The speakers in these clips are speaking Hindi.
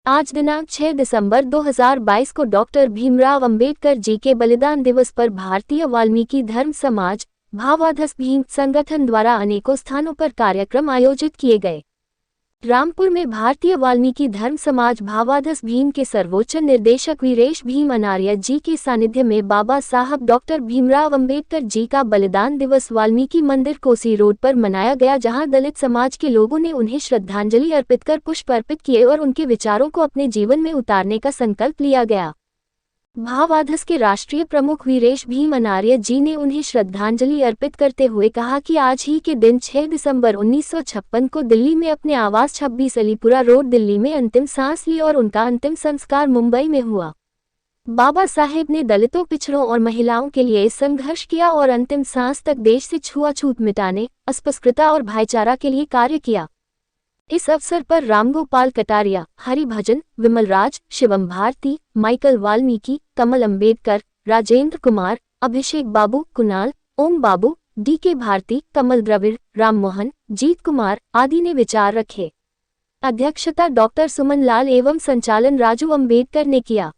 आज दिनांक 6 दिसंबर 2022 को डॉक्टर भीमराव अंबेडकर जी के बलिदान दिवस पर भारतीय वाल्मीकि धर्म समाज भावाधस भीम संगठन द्वारा अनेकों स्थानों पर कार्यक्रम आयोजित किए गए। रामपुर में भारतीय वाल्मीकि धर्म समाज भावाधस भीम के सर्वोच्च निर्देशक वीरेश भीम अनार्य जी के सानिध्य में बाबा साहब डॉक्टर भीमराव अंबेडकर जी का बलिदान दिवस वाल्मीकि मंदिर कोसी रोड पर मनाया गया, जहां दलित समाज के लोगों ने उन्हें श्रद्धांजलि अर्पित कर पुष्प अर्पित किए और उनके विचारों को अपने जीवन में उतारने का संकल्प लिया गया। भावाधस के राष्ट्रीय प्रमुख वीरेश भीम अनार्य जी ने उन्हें श्रद्धांजलि अर्पित करते हुए कहा कि आज ही के दिन 6 दिसंबर 1956 को दिल्ली में अपने आवास 26 अलीपुरा रोड दिल्ली में अंतिम सांस ली और उनका अंतिम संस्कार मुंबई में हुआ। बाबा साहेब ने दलितों, पिछड़ों और महिलाओं के लिए संघर्ष किया और अंतिम सांस तक देश से छुआछूत मिटाने, अस्पृश्यता और भाईचारा के लिए कार्य किया। इस अवसर पर रामगोपाल कटारिया, हरिभजन, विमल राज, शिवम भारती, माइकल वाल्मीकि, कमल अंबेडकर, राजेंद्र कुमार, अभिषेक बाबू, कुणाल, ओम बाबू, डी.के. भारती, कमल द्रविड़, राम मोहन, जीत कुमार आदि ने विचार रखे। अध्यक्षता डॉक्टर सुमन लाल एवं संचालन राजू अंबेडकर ने किया।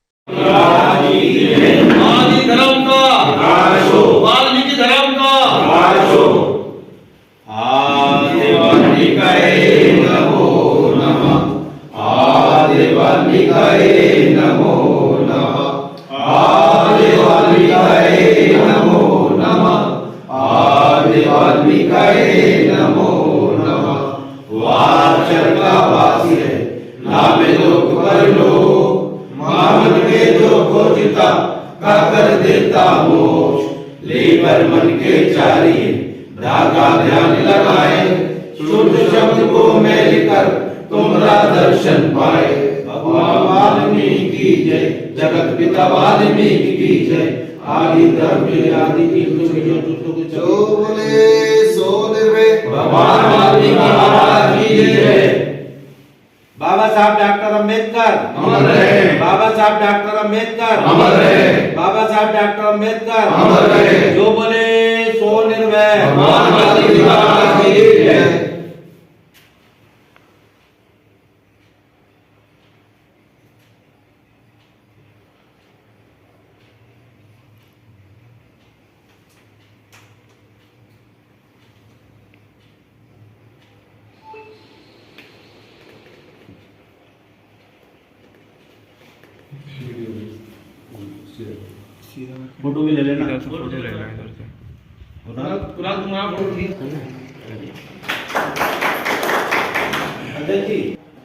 कर देता मोक्ष लेकर मन के चारिये धागा ध्यान लगाए, शुद्ध शब्द को मेल कर तुमरा दर्शन पाए। भगवान वाल्मीकि जय, जगत पिता वाल्मीकि की जय। आदि द्रव्य आदि जो बोले सो निर्भय, भगवान वाल्मीकि महाराज की जय। बाबा साहब डॉक्टर अंबेडकर अमर रहे, बाबा साहब डॉक्टर अंबेडकर अमर रहे, बाबा साहब डॉक्टर अंबेडकर अमर रहे। जो बोले सो निर्भय, भगवान वाल्मीकि महाराज की जय। फोटो भी ले लेना, फोटो ले लेना इधर से। कुरान तुम्हारा फोटो ठीक अध्यक्ष जी,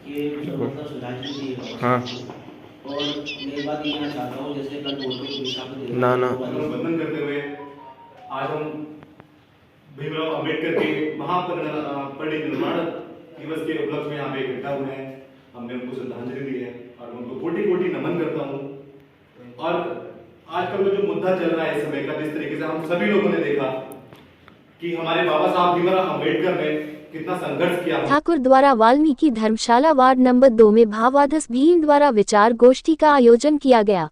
ये मतलब सुधांशु जी हाँ और मैं बात कहना चाहता हूँ, जैसे कल फोटो ना वंदन करते हुए आज हम भीमराव अंबेडकर के महापरिनिर्वाण दिवस के उपलक्ष्य में यहाँ पे इकट्ठा हुए हैं। हमने उनको श्रद्धांजलि दी है और उनको कोटि कोटि नमन करता हूँ। और आजकल जो मुद्दा चल रहा है इस समय का, जिस तरीके से हम सभी लोगों ने देखा कि हमारे बाबा साहब भीमराव अंबेडकर ने कितना संघर्ष किया। ठाकुर द्वारा वाल्मीकि धर्मशाला वार्ड नंबर 2 में भावाधस भीम द्वारा विचार गोष्ठी का आयोजन किया गया।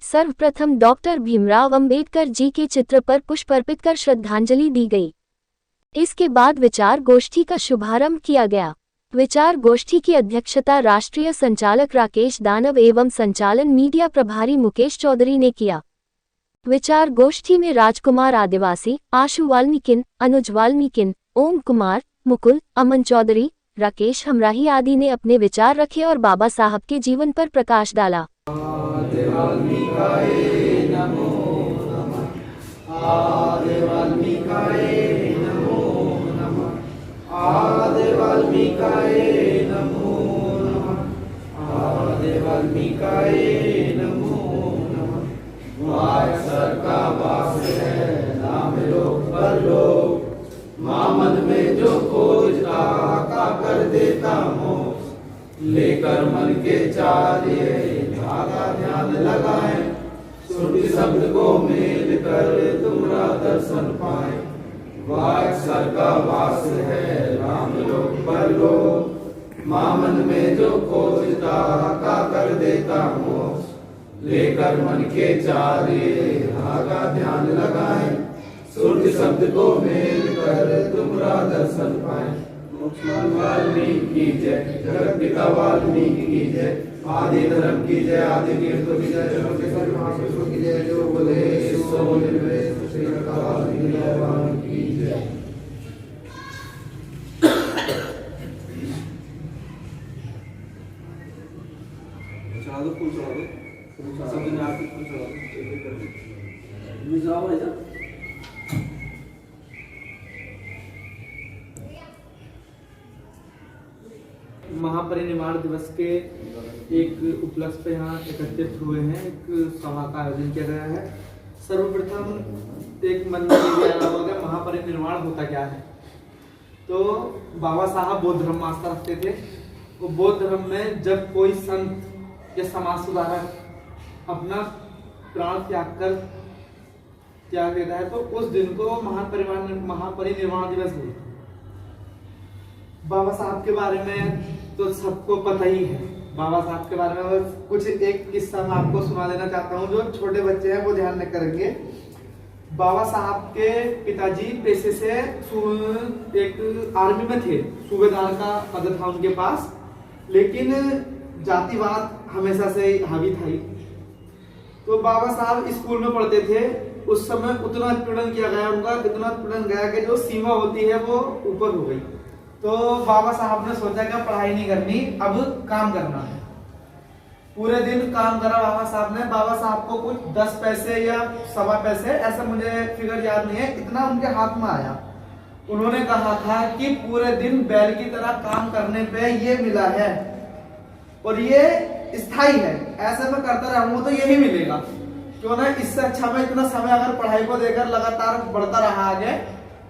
सर्वप्रथम डॉक्टर भीमराव अंबेडकर जी के चित्र पर पुष्प अर्पित कर श्रद्धांजलि दी गई। इसके बाद विचार गोष्ठी का शुभारंभ किया गया। विचार गोष्ठी की अध्यक्षता राष्ट्रीय संचालक राकेश दानव एवं संचालन मीडिया प्रभारी मुकेश चौधरी ने किया। विचार गोष्ठी में राजकुमार आदिवासी, आशु वाल्मीकिन, अनुज वाल्मीकिन, ओम कुमार, मुकुल, अमन चौधरी, राकेश हमराही आदि ने अपने विचार रखे और बाबा साहब के जीवन पर प्रकाश डाला। में जो खोजता का कर देता मोक्ष लेकर मन के चारिये धागा ध्यान लगाए, श्रुति शब्द को मेल कर तुमरा दर्शन पाए। वाक सर का वास है राम लोक परलोक, मामन में जो खोजता का कर देता मोक्ष लेकर मन के चारिये धागा ध्यान लगाए, सुरज शब्द को मेल कर तुमरा दर्शन पाए। वाल्मीकि की जय, जगत पिता वाल्मीकि की जय, आदि धर्म की जय, आदि तीर्थ की जय, सर्वेश्वर महापुरुषों की जय, जो बोले सो निर्वेद श्री वाल्मीकि भगवान की जय। चढ़ा दो, फूल चढ़ा दो, सब दिन आरती फूल चढ़ा दो, एक-एक करके। ये चढ़ाओ भाई साहब। महापरिनिर्वाण दिवस के एक उपलक्ष्य पे यहाँ एकत्रित हुए हैं, एक सभा का आयोजन किया गया है। सर्वप्रथम एक मन में ये आया होगा महापरिनिर्वाण होता क्या है। तो बाबा साहब बौद्ध धर्म आस्था रखते थे। वो बौद्ध धर्म में जब कोई संत या समाज सुधारक अपना प्राण त्याग देता है तो उस दिन को महापरिनिर्वाण दिवस बोलते हैं। बाबा साहब के बारे में तो सबको पता ही है। बाबा साहब के बारे में बस कुछ एक किस्सा मैं आपको सुना देना चाहता हूँ, जो छोटे बच्चे हैं वो ध्यान न करेंगे। बाबा साहब के पिताजी पेशे से एक आर्मी में थे, सूबेदार का पद था उनके पास, लेकिन जातिवाद हमेशा से हावी था ही। तो बाबा साहब स्कूल में पढ़ते थे, उस समय उतना उत्पीड़न किया गया उनका, इतना उत्पीड़न गया कि जो सीमा होती है वो ऊपर हो गई। तो बाबा साहब ने सोचा कि पढ़ाई नहीं करनी, अब काम करना है। पूरे दिन काम करा बाबा साहब ने। बाबा साहब को कुछ 10 पैसे या 1.25 पैसे, ऐसा मुझे फिगर याद नहीं है, इतना उनके हाथ में आया। उन्होंने कहा था कि पूरे दिन बैल की तरह काम करने पे ये मिला है और ये स्थायी है, ऐसे में करता रहूंगा तो यही मिलेगा, क्यों ना इससे अच्छा मैं इतना समय अगर पढ़ाई को देकर लगातार बढ़ता रहा आगे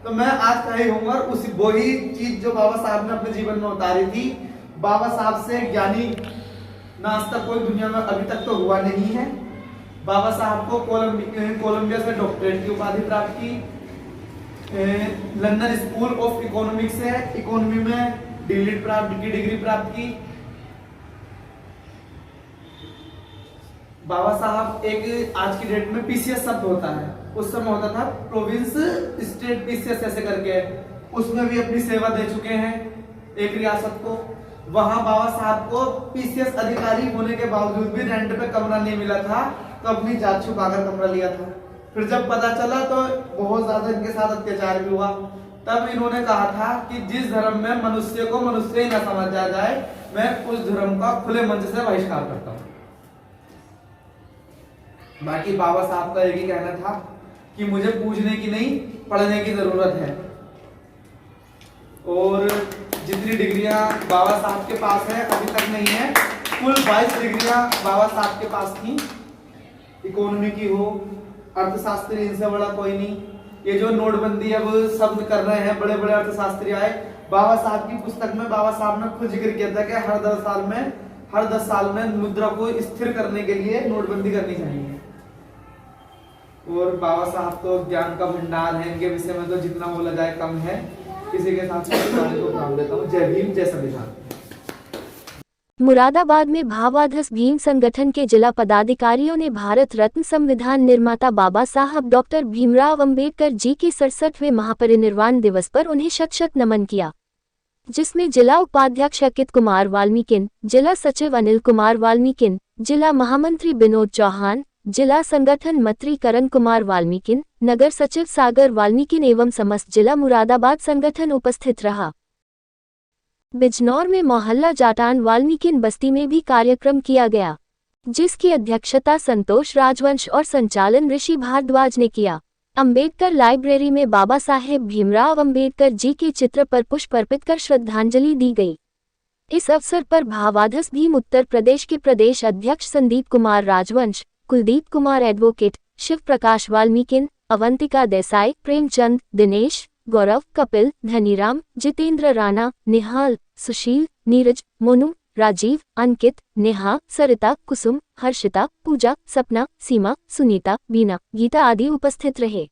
तो मैं आज कहीं होऊंगा। उसी वही चीज जो बाबा साहब ने अपने जीवन में उतारी थी। बाबा साहब से ज्ञानी ना आज तक कोई दुनिया में अभी तक तो हुआ नहीं है। बाबा साहब को कोलंबिया से डॉक्टरेट की उपाधि प्राप्त की, लंदन स्कूल ऑफ इकोनॉमिक्स से इकोनॉमी में डिग्री प्राप्त की। बाबा साहब एक आज की डेट में पीसीएस शब्द होता है, उस समय होता था प्रोविंस स्टेट पीसीएस ऐसे करके, उसमें भी अपनी सेवा दे चुके हैं एक रियासत को। वहां बाबा साहब को पीसीएस अधिकारी होने के बावजूद भी रेंट पे कमरा नहीं मिला था, तो अपनी जात छुपाकर कमरा लिया था। फिर जब पता चला तो बहुत ज्यादा इनके साथ अत्याचार भी हुआ। तब इन्होंने कहा था कि जिस धर्म में मनुष्य को मनुष्य ही न समझा जाए, मैं उस धर्म का खुले मंच से बहिष्कार करता हूँ। बाकी बाबा साहब का एक ही कहना था कि मुझे पूछने की नहीं, पढ़ने की जरूरत है। और जितनी डिग्रियां बाबा साहब के पास है अभी तक नहीं है, कुल 22 डिग्रियां बाबा साहब के पास थी। इकोनॉमी की हो, अर्थशास्त्री, इनसे बड़ा कोई नहीं। ये जो नोटबंदी अब सब कर रहे हैं बड़े बड़े अर्थशास्त्री आए, बाबा साहब की पुस्तक में बाबा साहब ने खुद जिक्र किया था कि हर 10 साल में मुद्रा को स्थिर करने के लिए नोटबंदी करनी चाहिए। और बाबा साहब तो ज्ञान का भंडार है, इनके विषय में तो जितना बोला जाए कम है। किसी के साथ को काम देता हूँ। जय भीम, जय संविधान। मुरादाबाद में भावाधस भीम संगठन के जिला पदाधिकारियों ने भारत रत्न संविधान निर्माता बाबा साहब डॉक्टर भीमराव अंबेडकर जी के 67वें महापरिनिर्वाण दिवस पर उन्हें शत नमन किया, जिसमें जिला उपाध्यक्ष अंकित कुमार वाल्मीकिन, जिला सचिव अनिल कुमार वाल्मीकिन, जिला महामंत्री विनोद चौहान, जिला संगठन मंत्री करण कुमार वाल्मीकिन, नगर सचिव सागर वाल्मीकिन एवं समस्त जिला मुरादाबाद संगठन उपस्थित रहा। बिजनौर में मोहल्ला जाटान वाल्मीकिन बस्ती में भी कार्यक्रम किया गया, जिसकी अध्यक्षता संतोष राजवंश और संचालन ऋषि भारद्वाज ने किया। अंबेडकर लाइब्रेरी में बाबा साहेब भीमराव अंबेडकर जी के चित्र पर पुष्प अर्पित कर श्रद्धांजलि दी गई। इस अवसर पर भावाधस भीम उत्तर प्रदेश के प्रदेश अध्यक्ष संदीप कुमार राजवंश, कुलदीप कुमार एडवोकेट, शिव प्रकाश वाल्मीकिन, अवंतिका देसाई, प्रेमचंद, दिनेश, गौरव, कपिल, धनीराम, जितेंद्र राणा, निहाल, सुशील, नीरज, मोनू, राजीव, अंकित, नेहा, सरिता, कुसुम, हर्षिता, पूजा, सपना, सीमा, सुनीता, बीना, गीता आदि उपस्थित रहे।